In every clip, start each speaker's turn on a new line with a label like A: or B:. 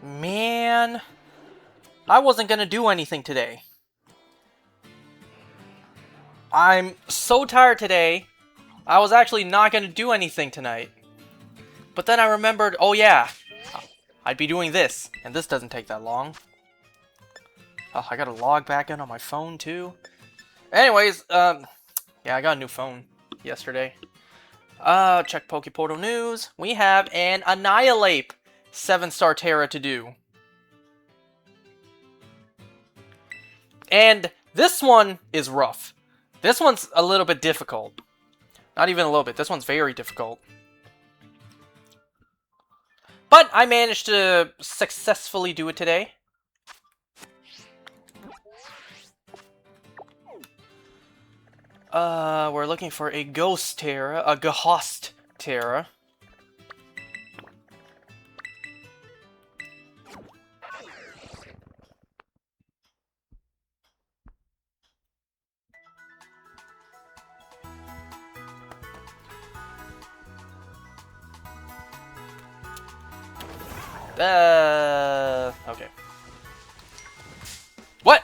A: Man, I wasn't gonna do anything today. I'm so tired today. I was actually not gonna do anything tonight. But then I remembered, oh yeah, I'd be doing this, and this doesn't take that long. Oh, I gotta log back in on my phone too. Anyways, yeah, I got a new phone yesterday. Check Pokeportal news. We have an Annihilape 7-star Tera to do. And this one is rough. This one's a little bit difficult. Not even a little bit. This one's very difficult. But I managed to successfully do it today. We're looking for a Ghost Tera, a Ghost Tera. Okay. What?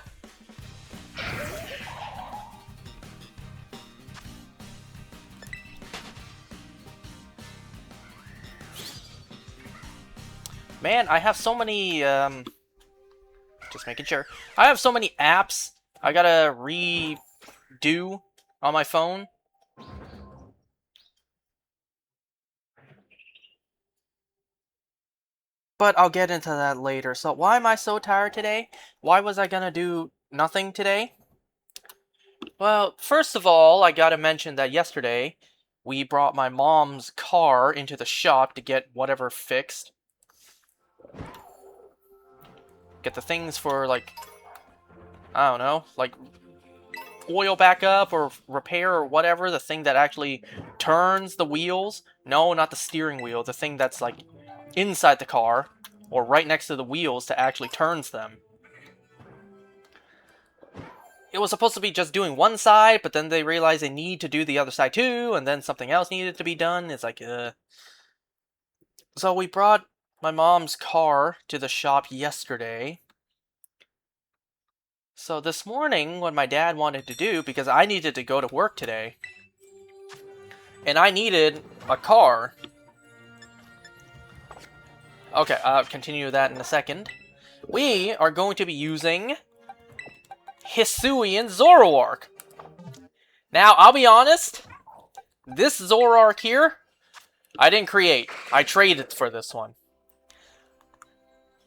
A: Man, I have so many, just making sure. I have so many apps I gotta redo on my phone. But I'll get into that later. So why am I so tired today? Why was I gonna do nothing today? Well, first of all, I gotta mention that yesterday, we brought my mom's car into the shop to get whatever fixed. Get the things for, like, I don't know, like, oil backup or repair or whatever. The thing that actually turns the wheels. No, not the steering wheel. The thing that's, like, inside the car, or right next to the wheels to actually turns them. It was supposed to be just doing one side, but then they realized they need to do the other side too, and then something else needed to be done. It's like, So we brought my mom's car to the shop yesterday. So this morning, what my dad wanted to do, because I needed to go to work today, and I needed a car. Okay, I'll continue that in a second. We are going to be using Hisuian Zoroark. Now, I'll be honest, this Zoroark here, I didn't create. I traded for this one.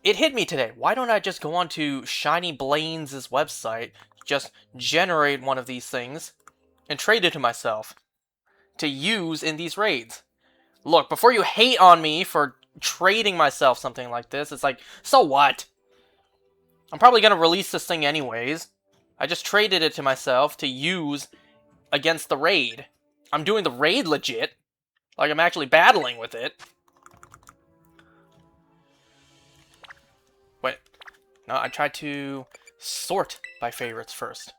A: It hit me today. Why don't I just go on to Shiny Blaine's website, just generate one of these things, and trade it to myself to use in these raids? Look, before you hate on me for trading myself something like this, it's like, so what? I'm probably going to release this thing anyways. I just traded it to myself to use against the raid. I'm doing the raid legit. Like, I'm actually battling with it. Wait. No, I tried to sort by favorites first.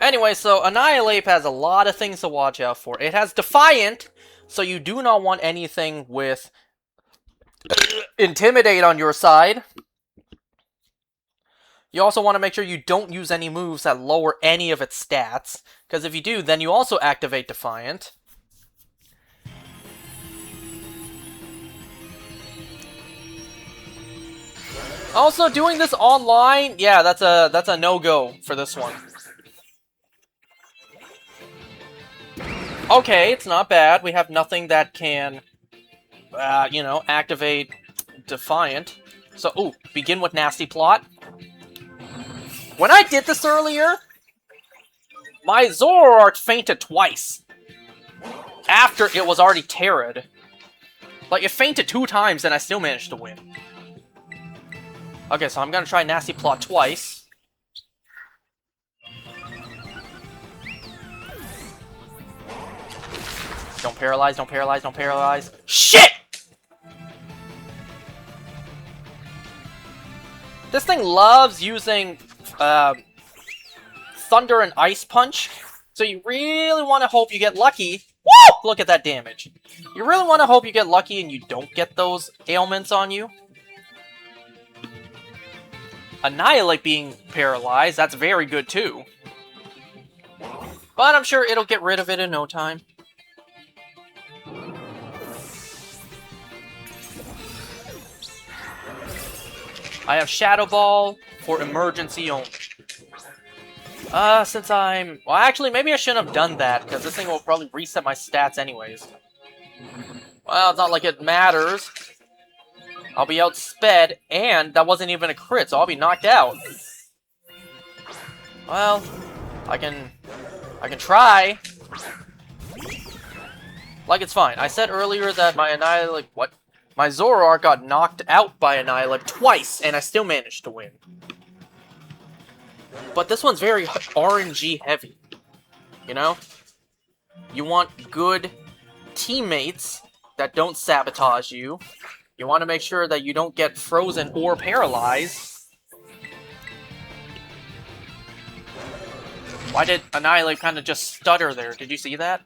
A: Anyway, so Annihilape has a lot of things to watch out for. It has Defiant, so you do not want anything with Intimidate on your side. You also want to make sure you don't use any moves that lower any of its stats, because if you do, then you also activate Defiant. Also, doing this online, yeah, that's a no-go for this one. Okay, it's not bad. We have nothing that can, you know, activate Defiant. So, ooh, begin with Nasty Plot. When I did this earlier, my Zoroark fainted twice. After it was already Terra'd. Like, it fainted 2 times and I still managed to win. Okay, so I'm gonna try Nasty Plot twice. Don't paralyze, don't paralyze, don't paralyze. Shit! This thing loves using Thunder and Ice Punch, so you really want to hope you get lucky Woo! Look at that damage. You really want to hope you get lucky and you don't get those ailments on you. Annihilape being paralyzed, that's very good too. But I'm sure it'll get rid of it in no time. I have Shadow Ball for emergency only. Since I'm... Well, actually, maybe I shouldn't have done that, because this thing will probably reset my stats anyways. Well, it's not like it matters. I'll be outsped, and that wasn't even a crit, so I'll be knocked out. Well, I can try. Like, it's fine. I said earlier that my Annihilape... What? My Zoroark got knocked out by Annihilape twice, and I still managed to win. But this one's very RNG heavy. You know? You want good teammates that don't sabotage you. You want to make sure that you don't get frozen or paralyzed. Why did Annihilape kind of just stutter there? Did you see that?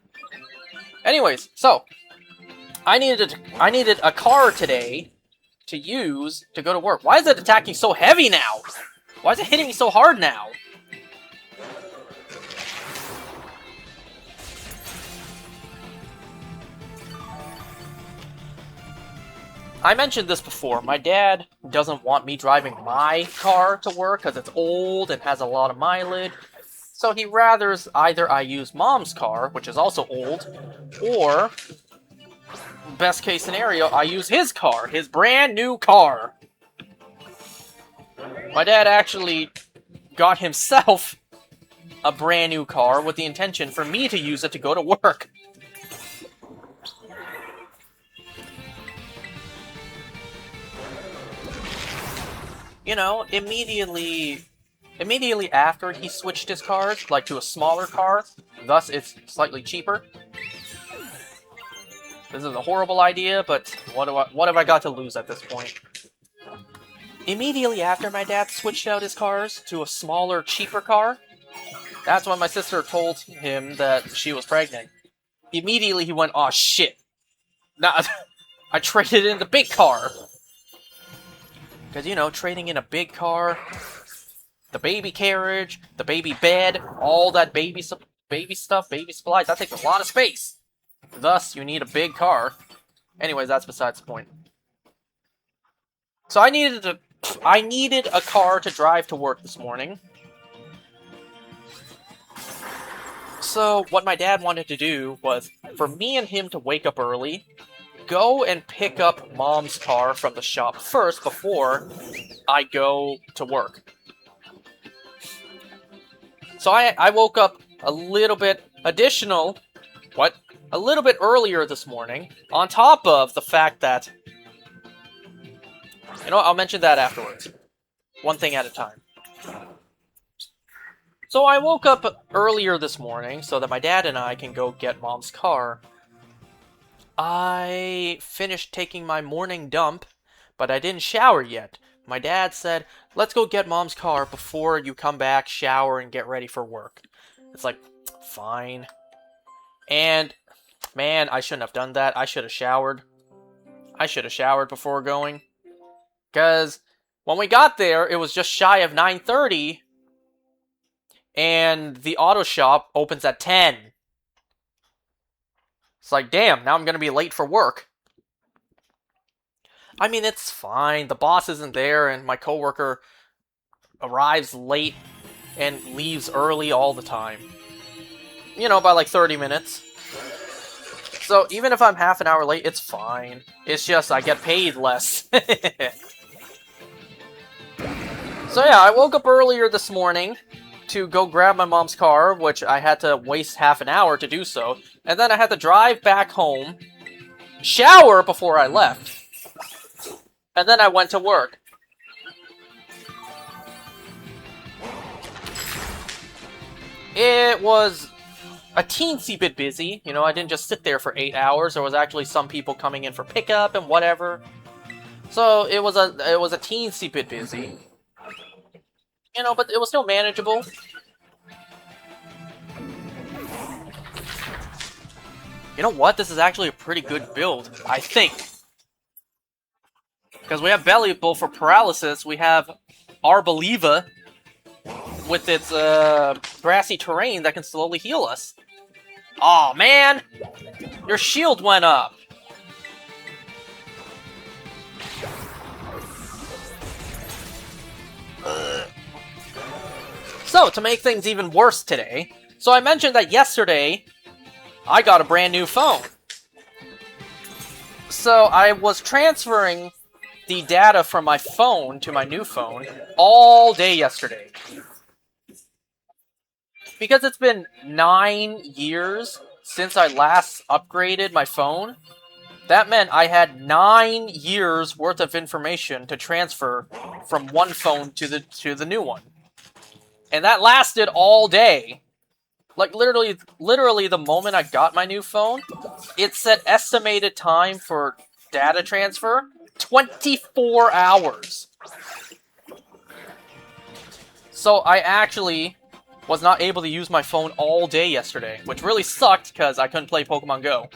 A: Anyways, so I needed a car today to use to go to work. Why is it attacking so heavy now? Why is it hitting me so hard now? I mentioned this before. My dad doesn't want me driving my car to work because it's old and has a lot of mileage. So he rathers either I use Mom's car, which is also old, or, best case scenario, I use his car, his brand new car. My dad actually got himself a brand new car with the intention for me to use it to go to work. You know, immediately after he switched his cars, like to a smaller car, thus it's slightly cheaper. This is a horrible idea, but what have I got to lose at this point? Immediately after my dad switched out his cars to a smaller, cheaper car, that's when my sister told him that she was pregnant. Immediately he went, "Aw, shit. Nah, I traded in the big car." Because, you know, trading in a big car, the baby carriage, the baby bed, all that baby stuff, baby supplies, that takes a lot of space. Thus, you need a big car. Anyways, that's besides the point. So I needed a car to drive to work this morning. So what my dad wanted to do was for me and him to wake up early, go and pick up Mom's car from the shop first before I go to work. So I woke up a little bit a little bit earlier this morning, on top of the fact that, you know what, I'll mention that afterwards. One thing at a time. So I woke up earlier this morning so that my dad and I can go get Mom's car. I finished taking my morning dump, but I didn't shower yet. My dad said, "Let's go get Mom's car before you come back, shower, and get ready for work." It's like, fine. And, man, I shouldn't have done that. I should have showered. I should have showered before going. Because when we got there, it was just shy of 9:30, and the auto shop opens at 10. It's like, damn, now I'm going to be late for work. I mean, it's fine. The boss isn't there, and my coworker arrives late and leaves early all the time. You know, by like 30 minutes. So even if I'm half an hour late, it's fine. It's just I get paid less. So yeah, I woke up earlier this morning to go grab my mom's car, which I had to waste half an hour to do so. And then I had to drive back home, shower before I left. And then I went to work. It was a teensy bit busy. You know, I didn't just sit there for 8 hours. There was actually some people coming in for pickup and whatever. So it was a teensy bit busy. You know, but it was still manageable. You know what? This is actually a pretty good build, I think. Because we have Belly Bull for paralysis, we have Arbaliva with its grassy terrain that can slowly heal us. Aw, man! Your shield went up! So, to make things even worse today, so I mentioned that yesterday, I got a brand new phone. So, I was transferring the data from my phone to my new phone all day yesterday. Because it's been 9 years since I last upgraded my phone, that meant I had 9 years worth of information to transfer from one phone to the new one. And that lasted all day. Like, literally the moment I got my new phone, it said estimated time for data transfer, 24 hours. So I actually was not able to use my phone all day yesterday, which really sucked because I couldn't play Pokemon Go.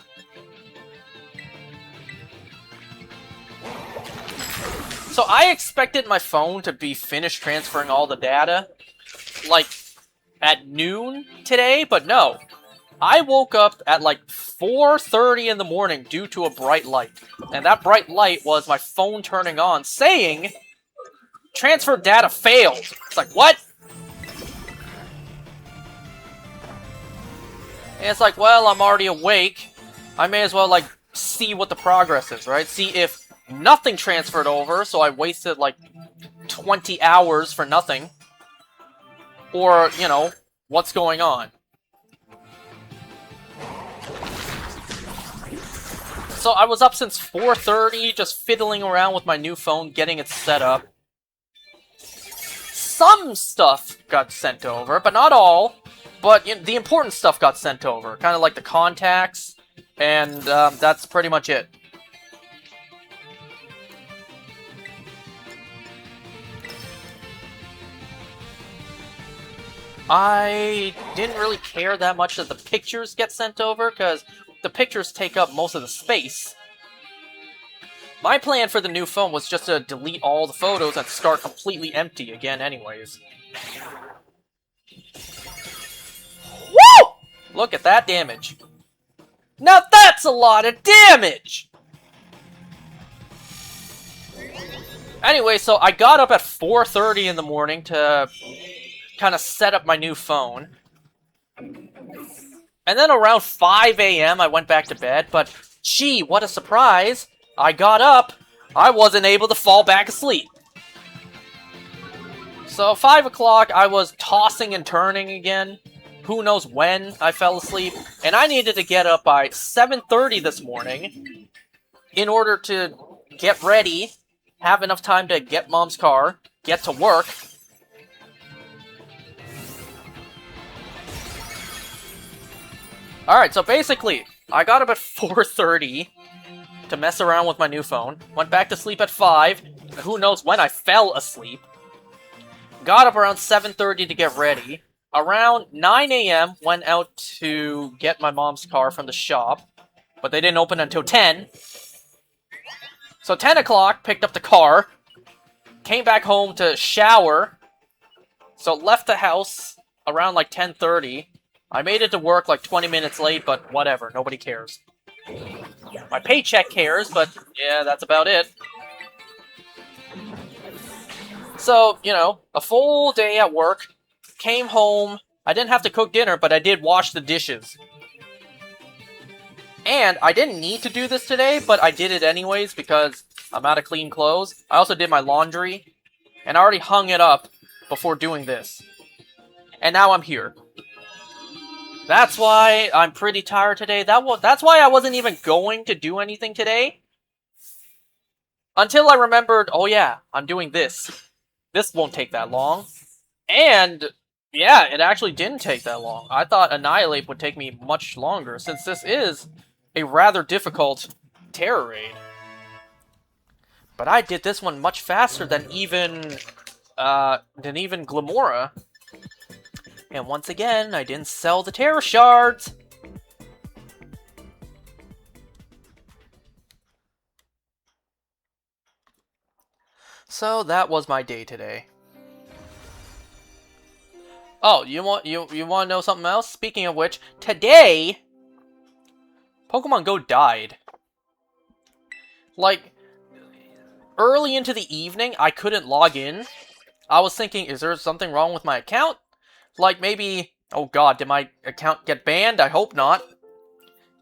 A: So I expected my phone to be finished transferring all the data, like, at noon today, but no. I woke up at like 4:30 in the morning due to a bright light. And that bright light was my phone turning on, saying, transfer data failed. It's like, what? And it's like, well, I'm already awake. I may as well, like, see what the progress is, right? See if nothing transferred over, so I wasted, like, 20 hours for nothing. Or, you know, what's going on. So I was up since 4:30, just fiddling around with my new phone, getting it set up. Some stuff got sent over, but not all. But you know, the important stuff got sent over, kind of like the contacts, and that's pretty much it. I didn't really care that much that the pictures get sent over, because the pictures take up most of the space. My plan for the new phone was just to delete all the photos and start completely empty again anyways. Woo! Look at that damage. Now that's a lot of damage! Anyway, so I got up at 4:30 in the morning to kind of set up my new phone. And then around 5 a.m. I went back to bed, but gee, what a surprise! I got up, I wasn't able to fall back asleep. So 5 o'clock, I was tossing and turning again. Who knows when I fell asleep. And I needed to get up by 7:30 this morning in order to get ready, have enough time to get Mom's car, get to work. Alright, so basically, I got up at 4:30 to mess around with my new phone. Went back to sleep at 5. Who knows when I fell asleep. Got up around 7:30 to get ready. Around 9 a.m. went out to get my mom's car from the shop. But they didn't open until 10. So 10 o'clock, picked up the car. Came back home to shower. So left the house around like 10:30. I made it to work like 20 minutes late, but whatever, nobody cares. My paycheck cares, but yeah, that's about it. So, you know, a full day at work, came home, I didn't have to cook dinner, but I did wash the dishes. And I didn't need to do this today, but I did it anyways because I'm out of clean clothes. I also did my laundry, and I already hung it up before doing this. And now I'm here. That's why I'm pretty tired today. That's why I wasn't even going to do anything today. Until I remembered, oh yeah, I'm doing this. This won't take that long. And, yeah, it actually didn't take that long. I thought Annihilape would take me much longer, since this is a rather difficult Tera raid. But I did this one much faster than even Glamora. And once again, I didn't sell the Tera shards. So that was my day today. Oh, you want to know something else? Speaking of which, today Pokemon Go died. Like, early into the evening, I couldn't log in. I was thinking, is there something wrong with my account? Like, maybe, oh god, did my account get banned? I hope not.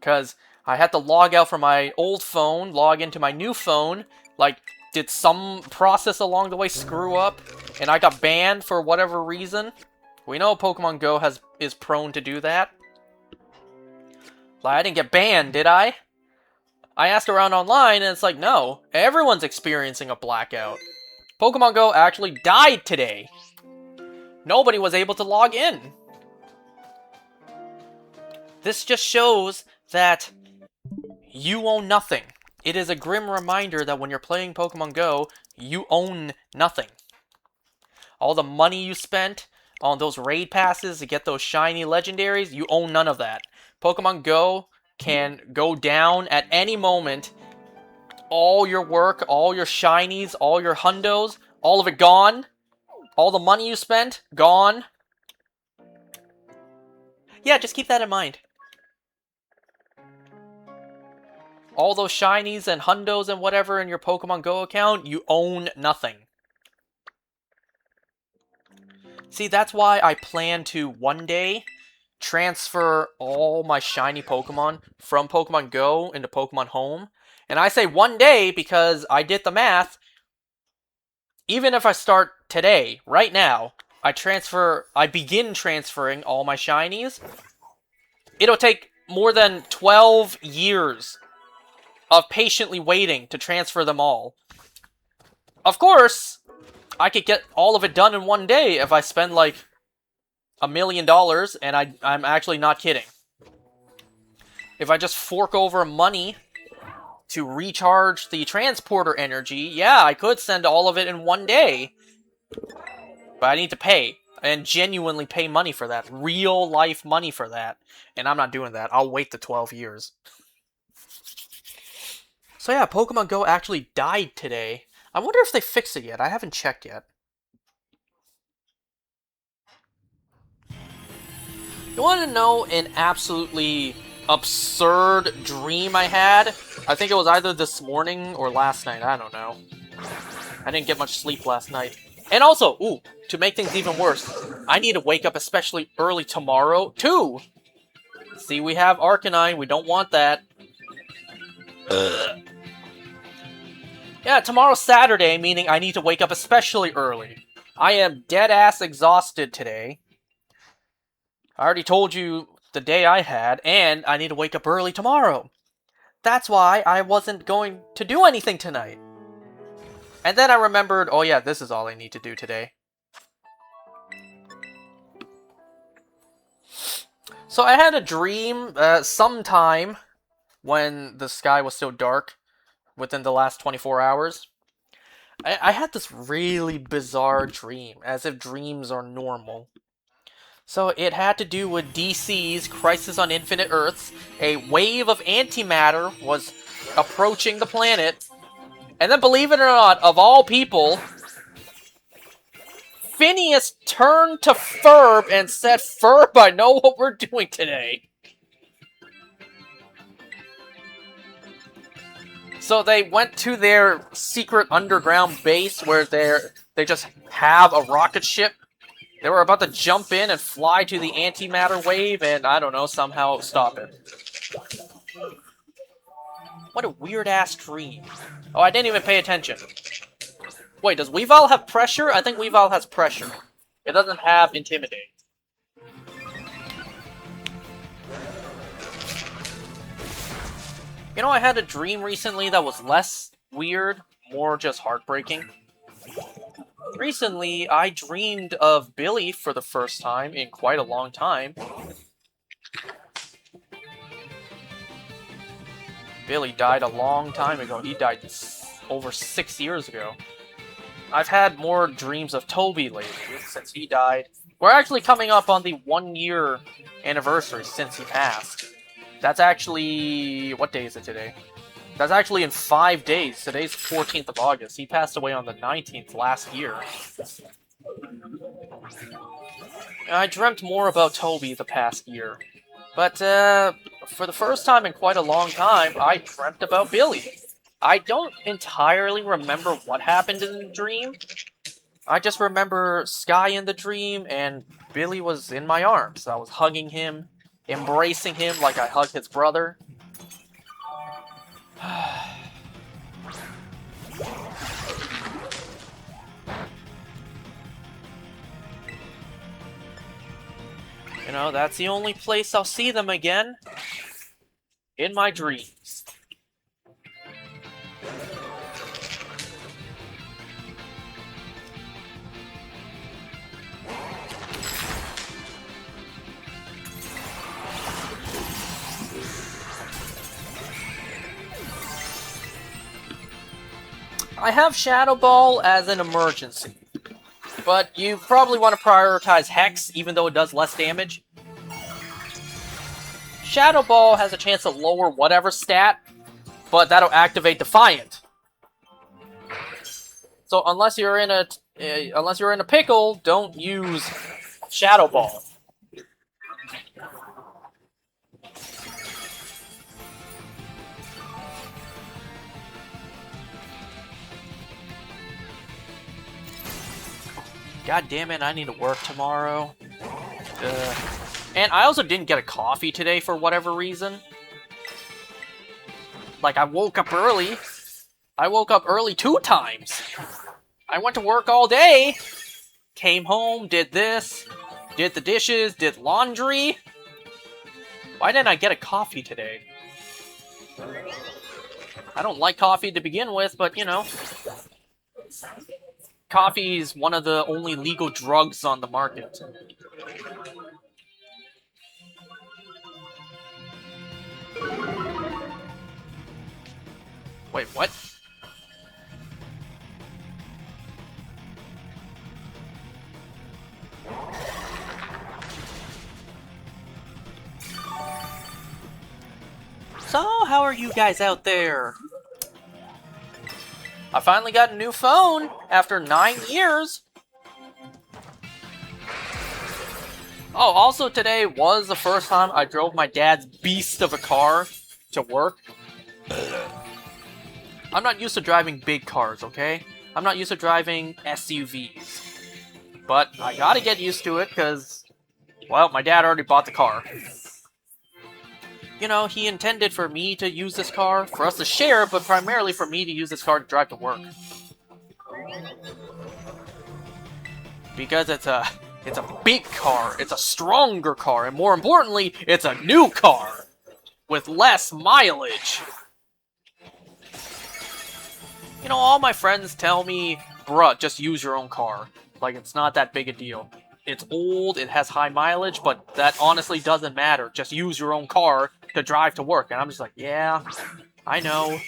A: Because I had to log out from my old phone, log into my new phone. Like, did some process along the way screw up? And I got banned for whatever reason? We know Pokemon Go is prone to do that. Like, I didn't get banned, did I? I asked around online, and it's like, no. Everyone's experiencing a blackout. Pokemon Go actually died today. Nobody was able to log in. This just shows that you own nothing. It is a grim reminder that when you're playing Pokemon Go, you own nothing. All the money you spent on those raid passes to get those shiny legendaries, you own none of that. Pokemon Go can go down at any moment. All your work, all your shinies, all your hundos, all of it gone. All the money you spent, gone. Yeah, just keep that in mind. All those shinies and hundos and whatever in your Pokemon Go account, you own nothing. See, that's why I plan to one day transfer all my shiny Pokemon from Pokemon Go into Pokemon Home. And I say one day because I did the math. Even if I start today, right now, I begin transferring all my shinies, it'll take more than 12 years of patiently waiting to transfer them all. Of course, I could get all of it done in one day if I spend like $1 million, and I'm actually not kidding. If I just fork over money to recharge the transporter energy, yeah, I could send all of it in one day. But I need to pay, and genuinely pay money for that. Real life money for that. And I'm not doing that. I'll wait the 12 years. So yeah, Pokemon Go actually died today. I wonder if they fixed it yet. I haven't checked yet. You want to know an absolutely absurd dream I had? I think it was either this morning or last night. I don't know. I didn't get much sleep last night. And also, ooh, to make things even worse, I need to wake up especially early tomorrow, too! See, we have Arcanine. We don't want that. Yeah, tomorrow's Saturday, meaning I need to wake up especially early. I am dead-ass exhausted today. I already told you the day I had, and I need to wake up early tomorrow. That's why I wasn't going to do anything tonight. And then I remembered, oh yeah, this is all I need to do today. So I had a dream sometime when the sky was still dark within the last 24 hours. I had this really bizarre dream, as if dreams are normal. So it had to do with DC's Crisis on Infinite Earths. A wave of antimatter was approaching the planet. And then, believe it or not, of all people, Phineas turned to Ferb and said, Ferb, I know what we're doing today. So they went to their secret underground base where they just have a rocket ship. They were about to jump in and fly to the antimatter wave and, I don't know, somehow stop it. What a weird-ass dream. Oh, I didn't even pay attention. Wait, does Weavile have pressure? I think Weavile has pressure. It doesn't have intimidate. You know, I had a dream recently that was less weird, more just heartbreaking. Recently, I dreamed of Billy for the first time in quite a long time. Billy died a long time ago. He died over 6 years ago. I've had more dreams of Toby lately, since he died. We're actually coming up on the 1-year anniversary since he passed. That's actually... what day is it today? That's actually in 5 days. Today's 14th of August. He passed away on the 19th last year. I dreamt more about Toby the past year. But, for the first time in quite a long time, I dreamt about Billy. I don't entirely remember what happened in the dream. I just remember Sky in the dream, and Billy was in my arms. I was hugging him, embracing him like I hug his brother. You know, that's the only place I'll see them again. In my dreams. I have Shadow Ball as an emergency. But you probably want to prioritize Hex, even though it does less damage. Shadow Ball has a chance to lower whatever stat, but that'll activate Defiant. So unless you're in a pickle, don't use Shadow Ball. God damn it, I need to work tomorrow. And I also didn't get a coffee today for whatever reason. Like, I woke up early. I woke up early 2 times. I went to work all day. Came home, did this. Did the dishes, did laundry. Why didn't I get a coffee today? I don't like coffee to begin with, but, you know. Coffee is one of the only legal drugs on the market. Wait, what? So, how are you guys out there? I finally got a new phone after 9 years. Oh, also today was the first time I drove my dad's beast of a car to work. I'm not used to driving big cars, okay? I'm not used to driving SUVs. But I gotta get used to it because, well, my dad already bought the car. You know, he intended for me to use this car, for us to share, but primarily for me to use this car to drive to work. Because it's a big car, it's a stronger car, and more importantly, it's a new car with less mileage. You know, all my friends tell me, bruh, just use your own car. Like, it's not that big a deal. It's old, it has high mileage, but that honestly doesn't matter. Just use your own car to drive to work. And I'm just like, yeah, I know.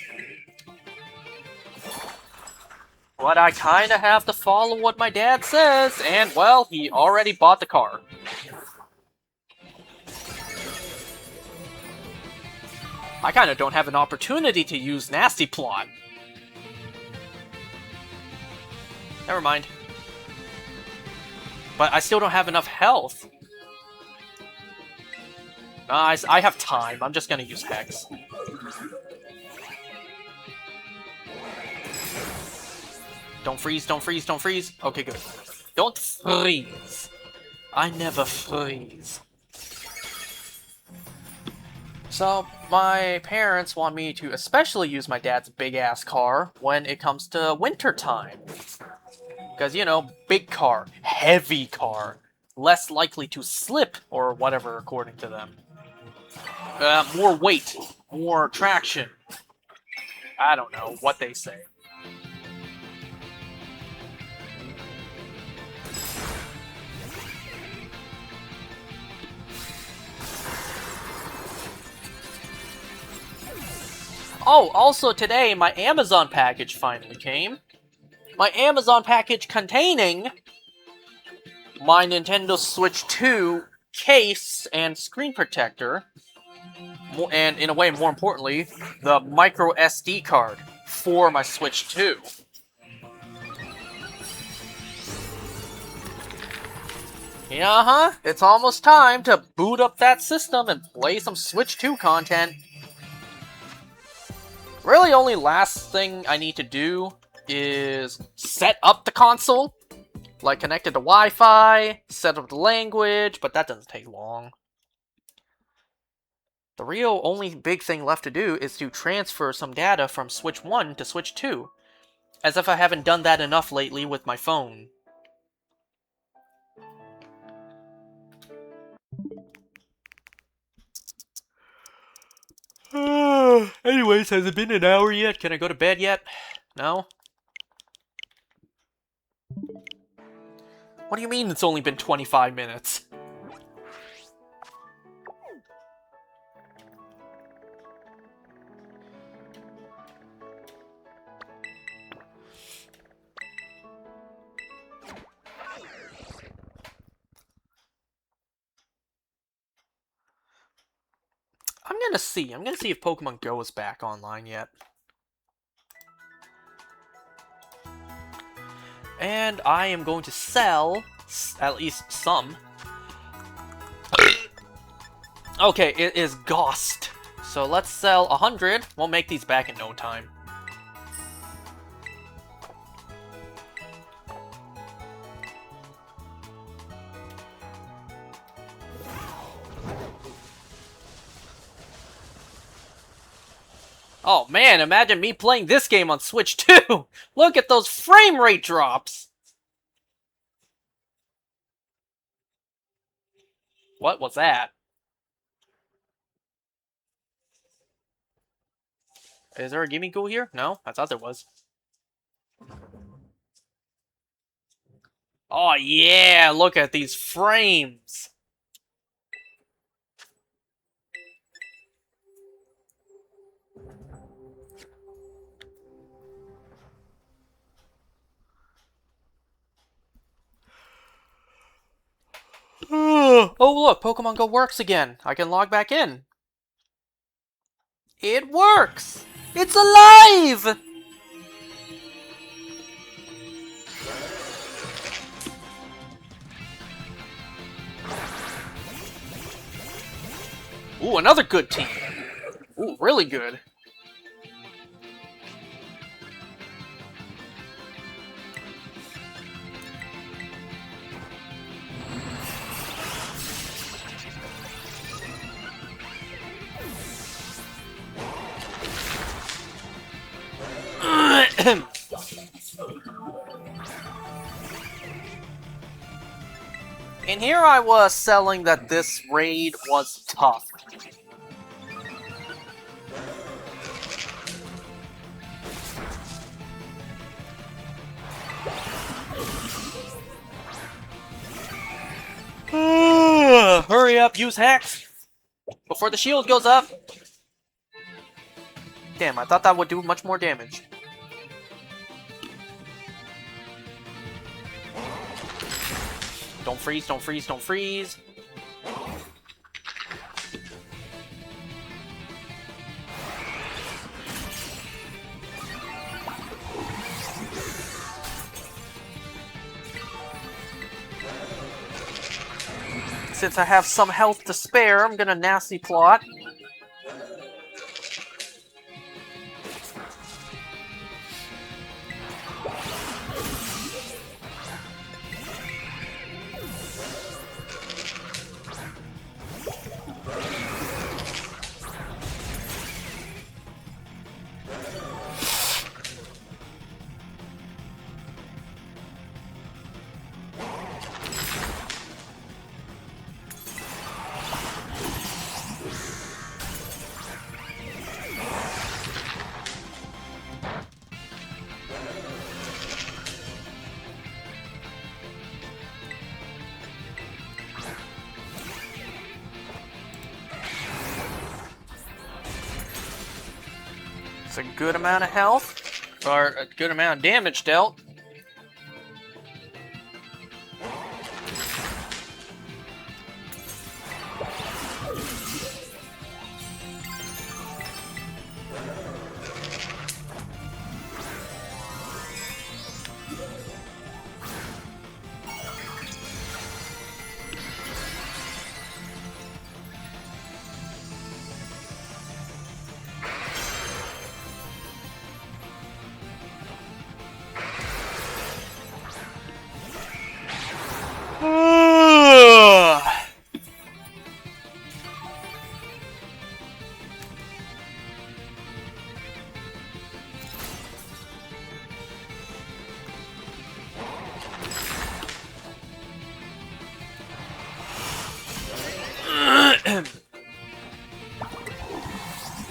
A: But I kinda have to follow what my dad says, and, well, he already bought the car. I kinda don't have an opportunity to use Nasty Plot. Never mind. But I still don't have enough health. I have time. I'm just gonna use Hex. Don't freeze, don't freeze, don't freeze. Okay, good. Don't freeze. I never freeze. So, my parents want me to especially use my dad's big-ass car when it comes to winter time. Because, you know, big car, heavy car, less likely to slip, or whatever, according to them. More weight, more traction. I don't know what they say. Oh, also today, my Amazon package finally came. My Amazon package containing my Nintendo Switch 2 case and screen protector and in a way, more importantly, the micro SD card for my Switch 2. Yeah, it's almost time to boot up that system and play some Switch 2 content. Really, only last thing I need to do is set up the console, like connect it to Wi-Fi, set up the language, but that doesn't take long. The real only big thing left to do is to transfer some data from Switch 1 to Switch 2, as if I haven't done that enough lately with my phone. Anyways, has it been an hour yet? Can I go to bed yet? No? What do you mean it's only been 25 minutes? I'm gonna see if Pokemon Go is back online yet. And I am going to sell at least some. Okay, it is Ghost. So let's sell 100. We'll make these back in no time. Oh man, imagine me playing this game on Switch 2! Look at those frame rate drops! What was that? Is there a Gimme Ghoul here? No? I thought there was. Oh yeah, look at these frames! Oh look, Pokemon Go works again. I can log back in. It works! It's alive! Ooh, another good team. Ooh, really good. And here I was selling that this raid was tough. Hurry up, use Hex! Before the shield goes up! Damn, I thought that would do much more damage. Don't freeze, don't freeze, don't freeze! Since I have some health to spare, I'm gonna nasty plot. It's a good amount of health, or a good amount of damage dealt.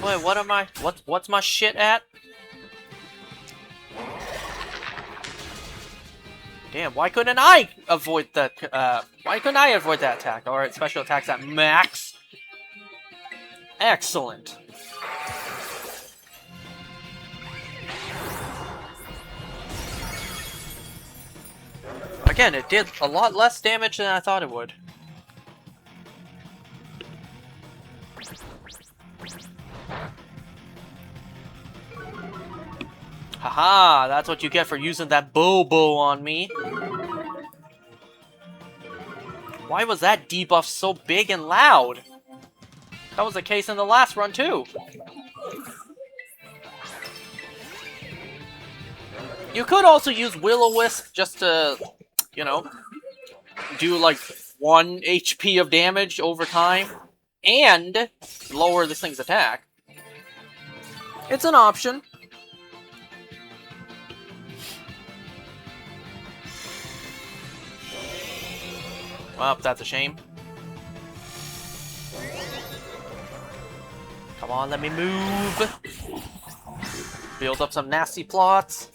A: Wait, what am I? What's my shit at? Damn, why couldn't I avoid that? Why couldn't I avoid that attack? Alright, special attacks at max. Excellent. Again, it did a lot less damage than I thought it would. Haha, that's what you get for using that Bobo on me. Why was that debuff so big and loud? That was the case in the last run, too. You could also use Will-O-Wisp just to, you know, do like 1 HP of damage over time and lower this thing's attack. It's an option. Well, that's a shame. Come on, let me move. Build up some nasty plots.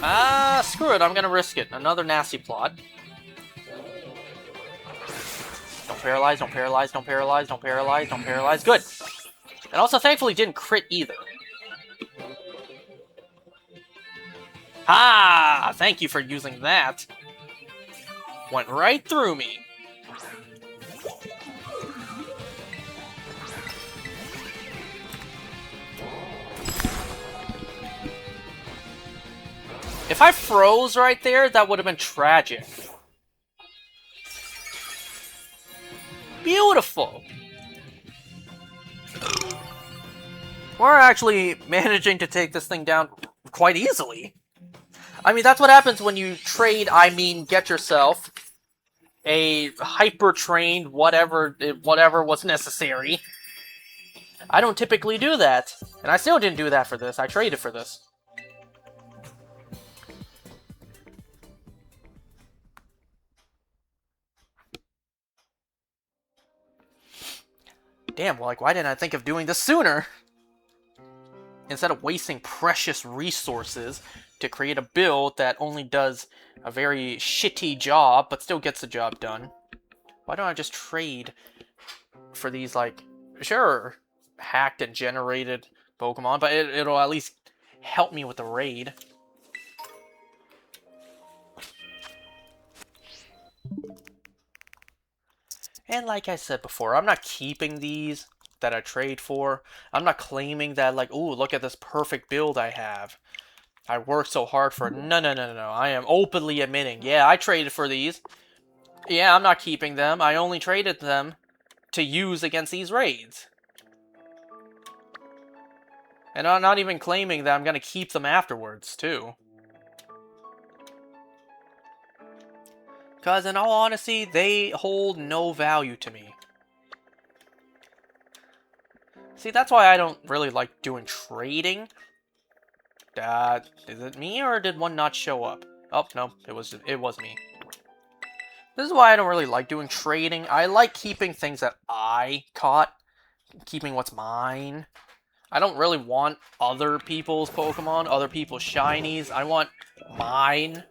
A: Ah, screw it, I'm gonna risk it. Another nasty plot. Don't paralyze, don't paralyze, don't paralyze, don't paralyze, don't paralyze. Good! And also, thankfully, didn't crit either. Ah! Thank you for using that. Went right through me. If I froze right there, that would have been tragic. Beautiful! We're actually managing to take this thing down quite easily. I mean, that's what happens when you trade, get yourself a hyper-trained whatever was necessary. I don't typically do that. And I still didn't do that for this. I traded for this. Damn, well, like, why didn't I think of doing this sooner? Instead of wasting precious resources to create a build that only does a very shitty job, but still gets the job done. Why don't I just trade for these, like, sure, hacked and generated Pokemon, but it'll at least help me with the raid. And like I said before, I'm not keeping these that I trade for. I'm not claiming that, like, ooh, look at this perfect build I have. I worked so hard for it. No. I am openly admitting, yeah, I traded for these. Yeah, I'm not keeping them. I only traded them to use against these raids. And I'm not even claiming that I'm going to keep them afterwards, too. Because in all honesty, they hold no value to me. See, that's why I don't really like doing trading. Is it me, or did one not show up? Oh, no, it was me. This is why I don't really like doing trading. I like keeping things that I caught. Keeping what's mine. I don't really want other people's Pokemon, other people's shinies. I want mine.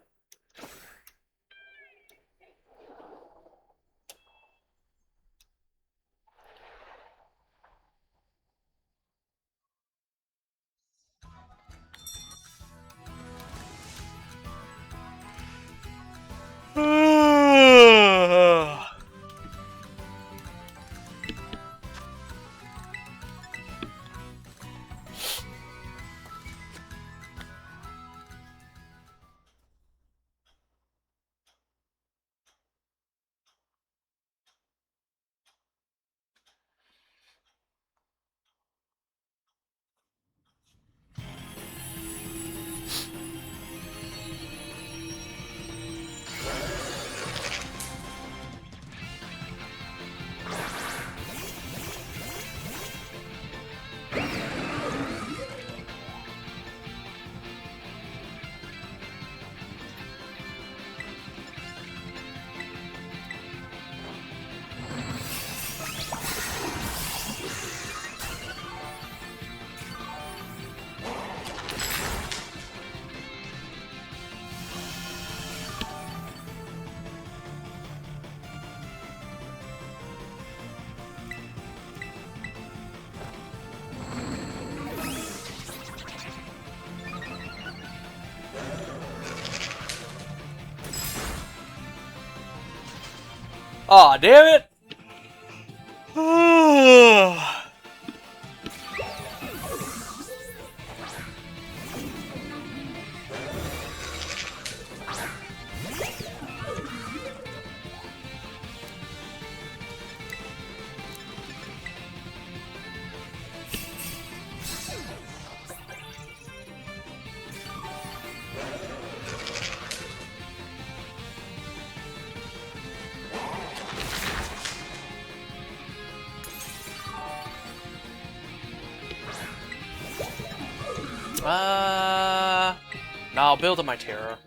A: Aw, damn it! No, I'll build up my Tera.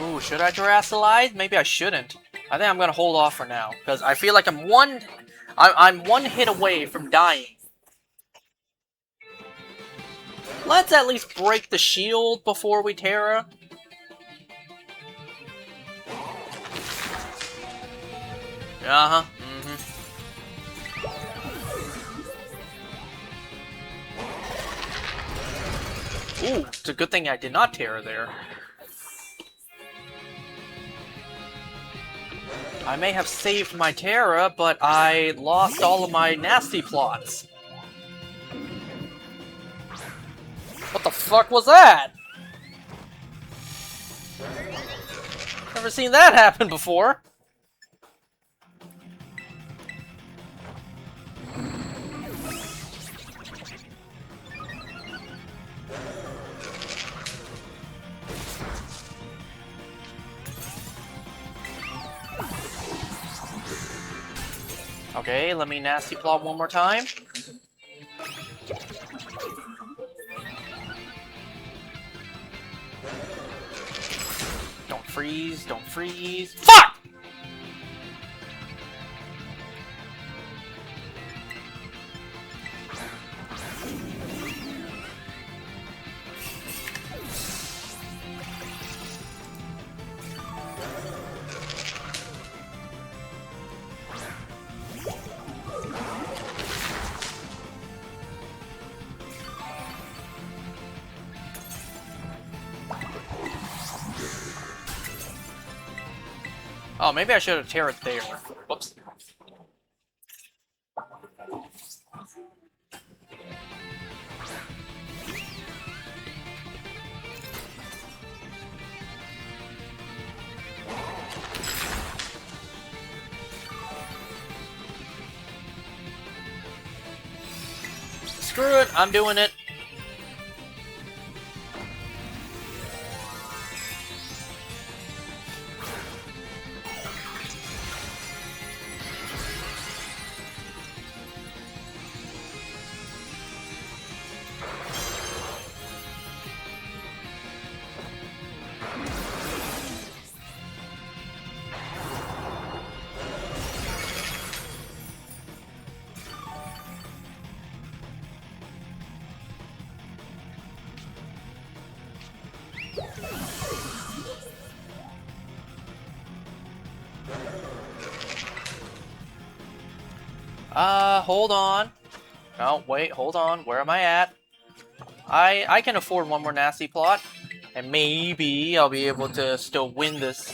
A: Ooh, should I Terrasilize? Maybe I shouldn't. I think I'm gonna hold off for now, because I feel like I'm one hit away from dying. Let's at least break the shield before we Tera. Uh-huh. Ooh, it's a good thing I did not Tera there. I may have saved my Tera, but I lost all of my nasty plots. What the fuck was that? Never seen that happen before. Okay, let me nasty plot one more time. Don't freeze, don't freeze. Fuck! Oh, maybe I should have Tera there. Whoops. Screw it, I'm doing it. Hold on. Oh, wait, hold on. Where am I at? I can afford one more nasty plot. And maybe I'll be able to still win this.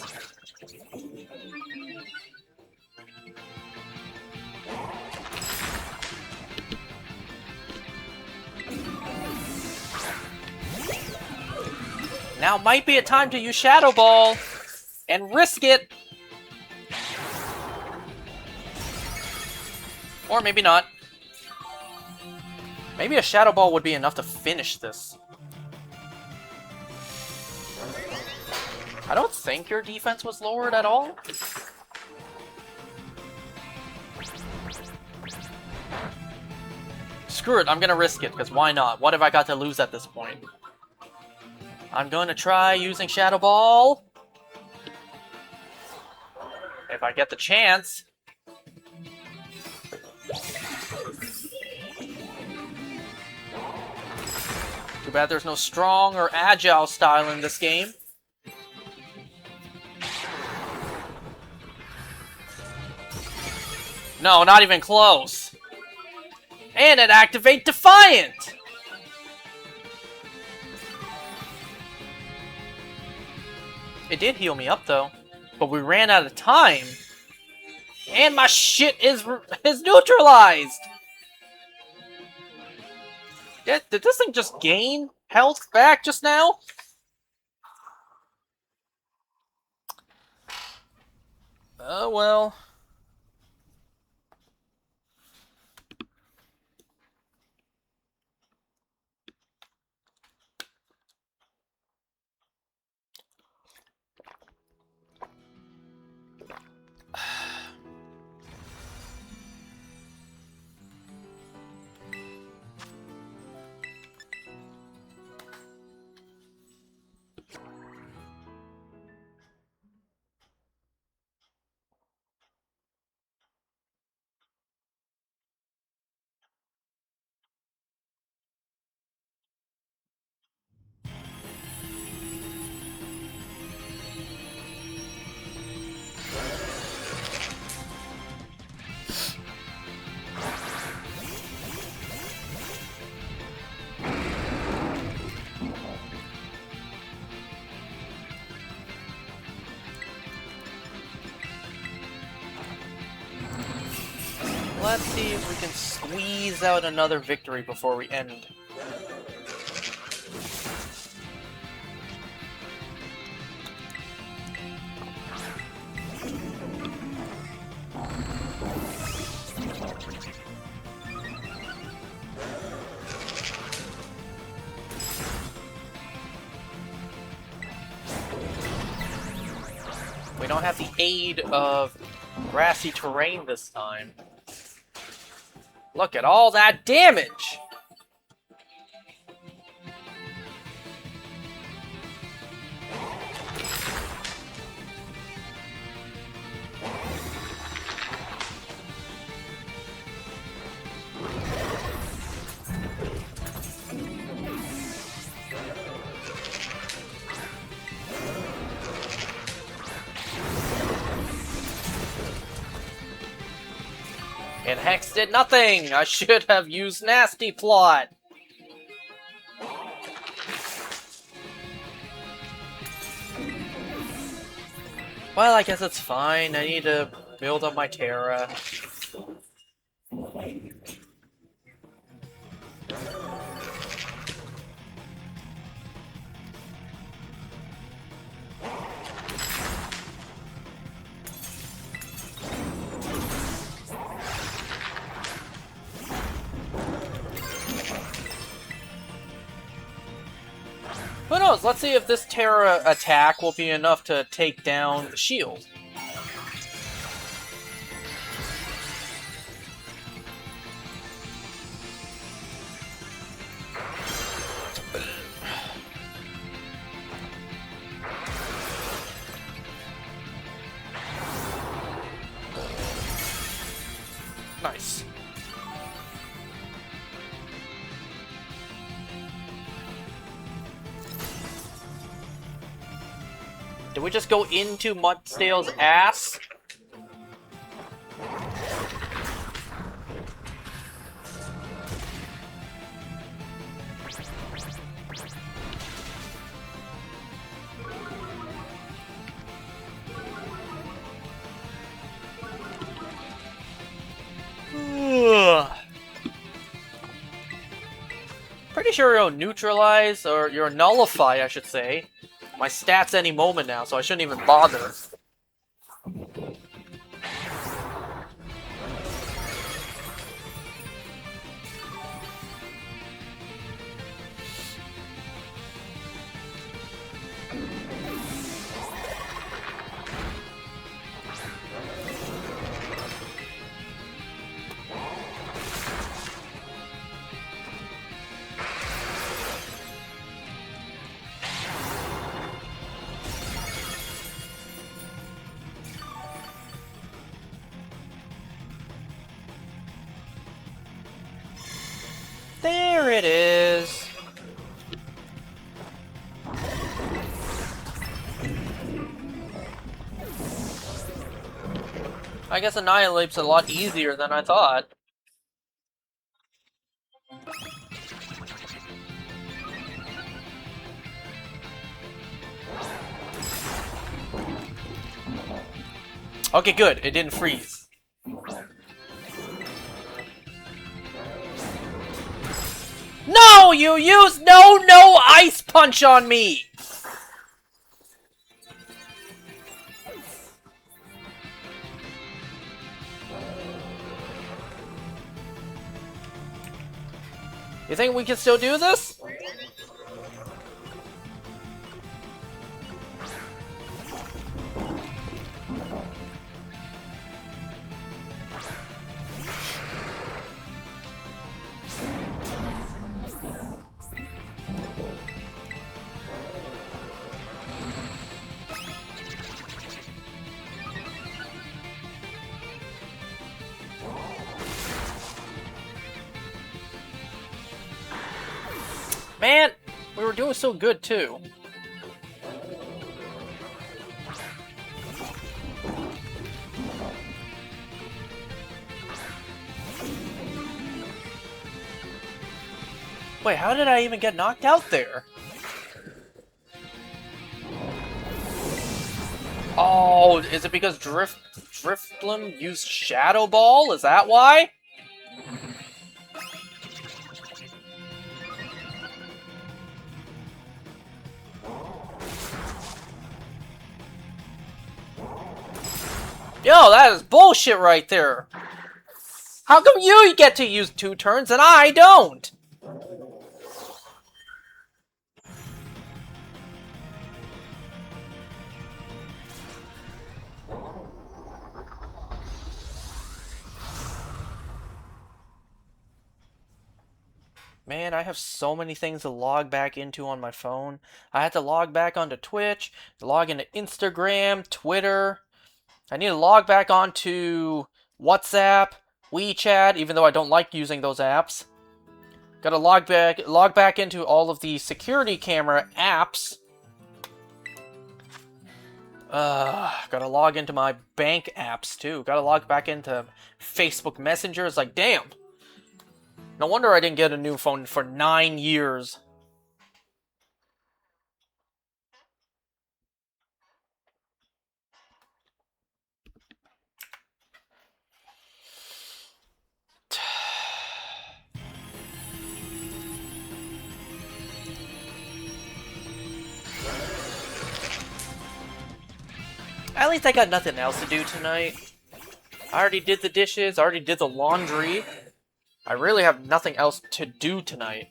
A: Now might be a time to use Shadow Ball and risk it. Or maybe not. Maybe a Shadow Ball would be enough to finish this. I don't think your defense was lowered at all. Screw it, I'm gonna risk it, because why not? What have I got to lose at this point? I'm going to try using Shadow Ball. If I get the chance. Too bad there's no strong or agile style in this game. No, not even close. And it activates Defiant! It did heal me up, though. But we ran out of time. And my shit is neutralized! Did this thing just gain health back just now? Oh, well. Let's see if we can squeeze out another victory before we end. We don't have the aid of grassy terrain this time. Look at all that damage! And Hex did nothing! I should have used Nasty Plot! Well, I guess it's fine. I need to build up my Tera. Who knows? Let's see if this Tera attack will be enough to take down the shield. Nice. Did we just go into Mudsdale's ass? sure you'll neutralize, or you'll nullify, I should say, my stats any moment now, so I shouldn't even bother. There it is. I guess Annihilape's a lot easier than I thought. Okay, good. It didn't freeze. No! You used no ice punch on me! You think we can still do this? Man, we were doing so good too. Wait, how did I even get knocked out there? Oh, is it because Drifblim used Shadow Ball? Is that why? Yo, that is bullshit right there. How come you get to use 2 turns and I don't? Man, I have so many things to log back into on my phone. I had to log back onto Twitch, log into Instagram, Twitter. I need to log back onto WhatsApp, WeChat, even though I don't like using those apps. Gotta log back into all of the security camera apps. Gotta log into my bank apps too. Gotta log back into Facebook Messenger. It's like, damn. No wonder I didn't get a new phone for 9 years. At least I got nothing else to do tonight. I already did the dishes, I already did the laundry. I really have nothing else to do tonight.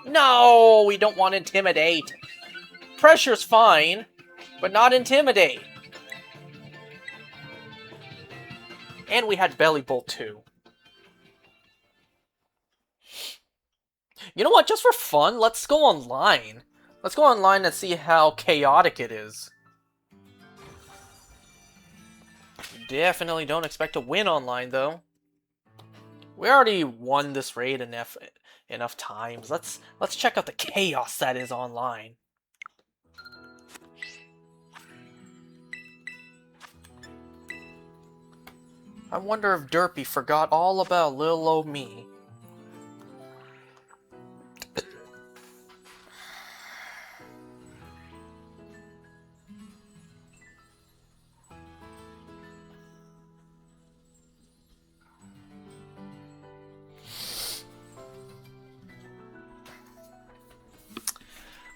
A: No, we don't want to intimidate. Pressure's fine, but not intimidate. And we had Belly Bolt too. You know what, just for fun, let's go online. Let's go online and see how chaotic it is. Definitely don't expect to win online, though. We already won this raid enough times. Let's check out the chaos that is online. I wonder if Derpy forgot all about little old me.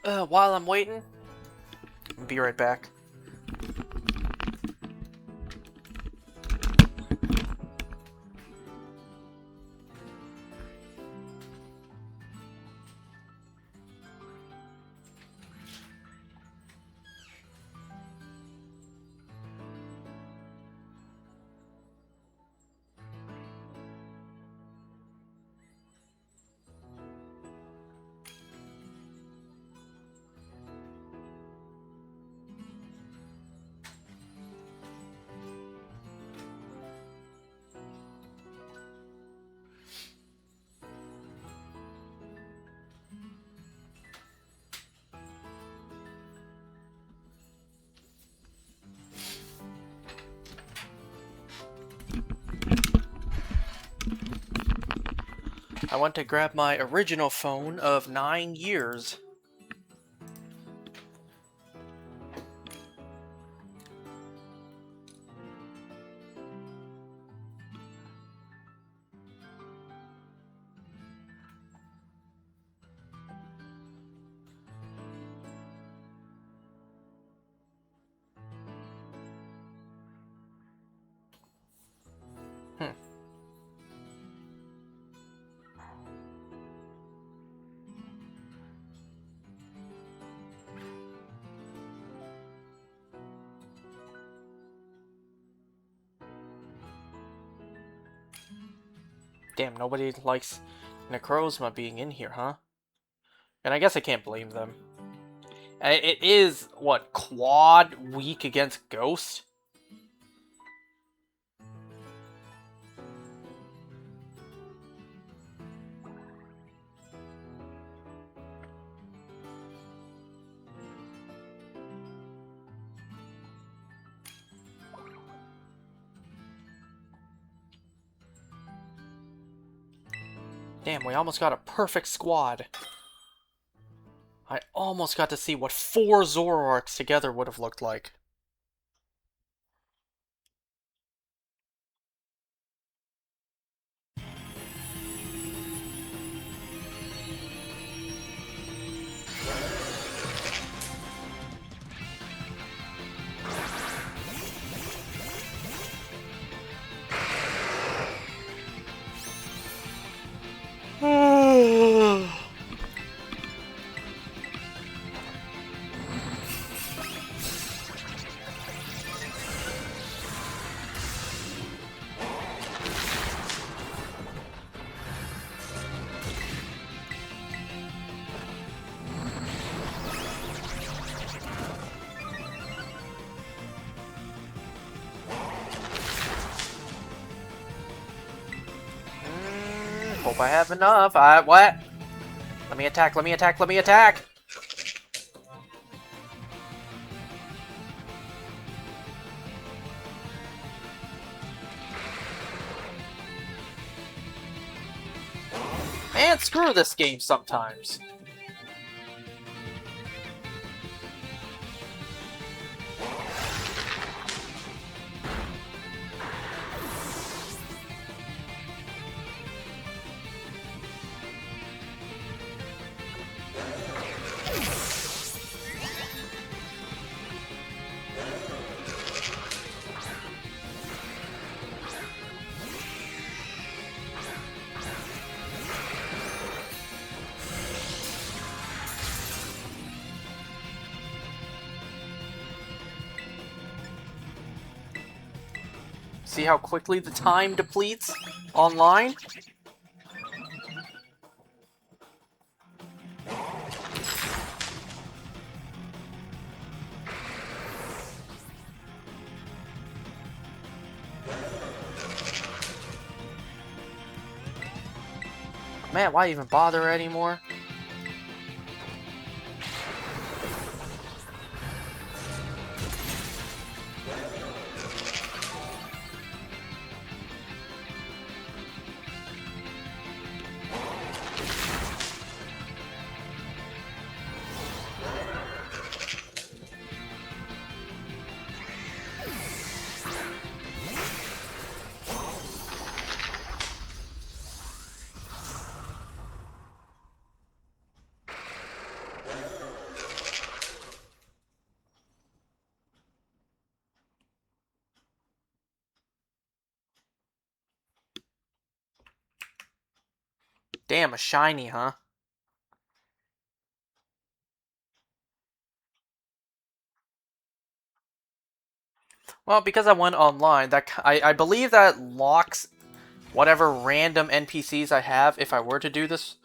A: While I'm waiting, I'll be right back. I went to grab my original phone of 9 years. Damn, nobody likes Necrozma being in here, huh? And I guess I can't blame them. It is, what, quad weak against Ghost? Damn, we almost got a perfect squad. I almost got to see what 4 Zoroarks together would have looked like. Hope I have enough. What? Let me attack, let me attack, let me attack! Man, screw this game sometimes. See how quickly the time depletes online? Man, why even bother anymore? Damn, a shiny, huh? Well, because I went online, I believe that locks whatever random NPCs I have if I were to do this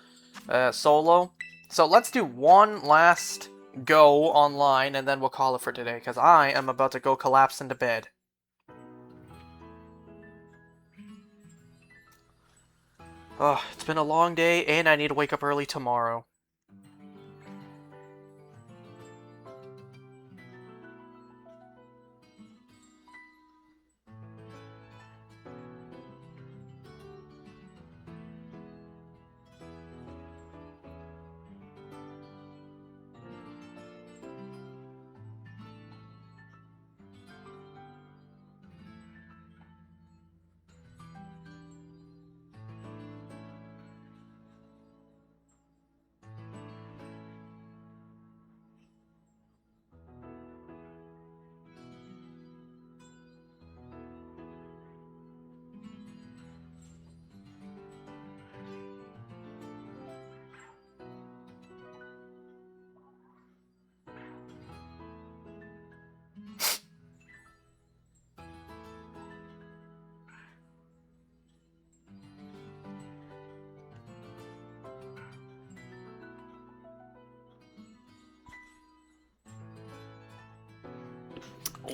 A: solo. So let's do one last go online, and then we'll call it for today, because I am about to go collapse into bed. Oh, it's been a long day, and I need to wake up early tomorrow.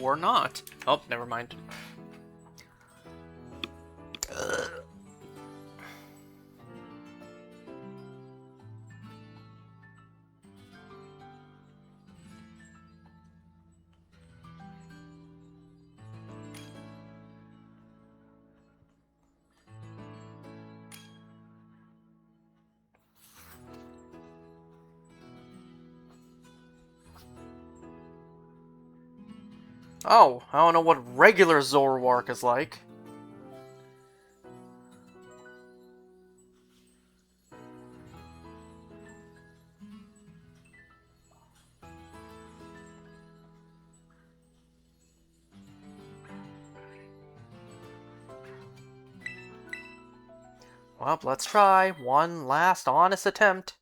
A: Or not. Oh, never mind. Oh, I don't know what regular Zoroark is like. Well, let's try one last honest attempt.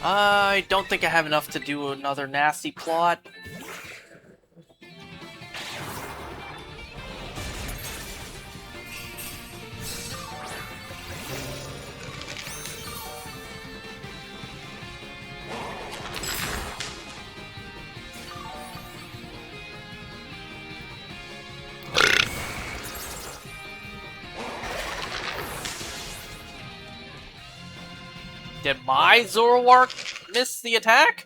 A: I don't think I have enough to do another nasty plot. Did my Zoroark miss the attack?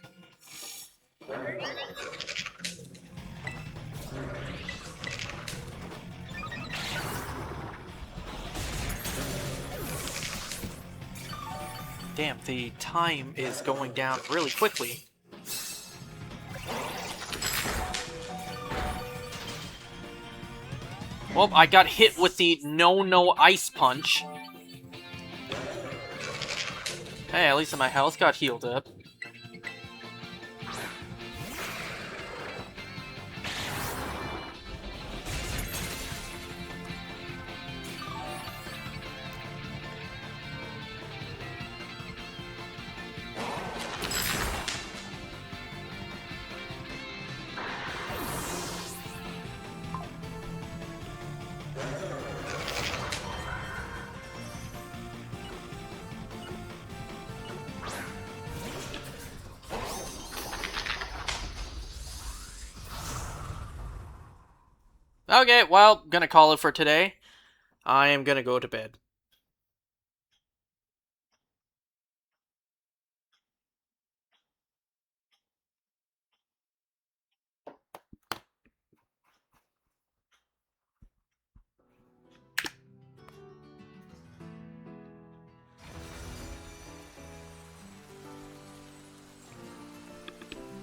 A: Damn, the time is going down really quickly. Well, I got hit with the no ice punch. Hey, at least my health got healed up. Okay, well, gonna call it for today. I am gonna go to bed.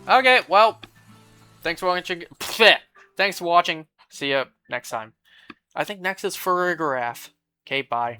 A: Okay, well, thanks for watching. Thanks for watching. See ya next time. I think next is Photograph. Okay, bye.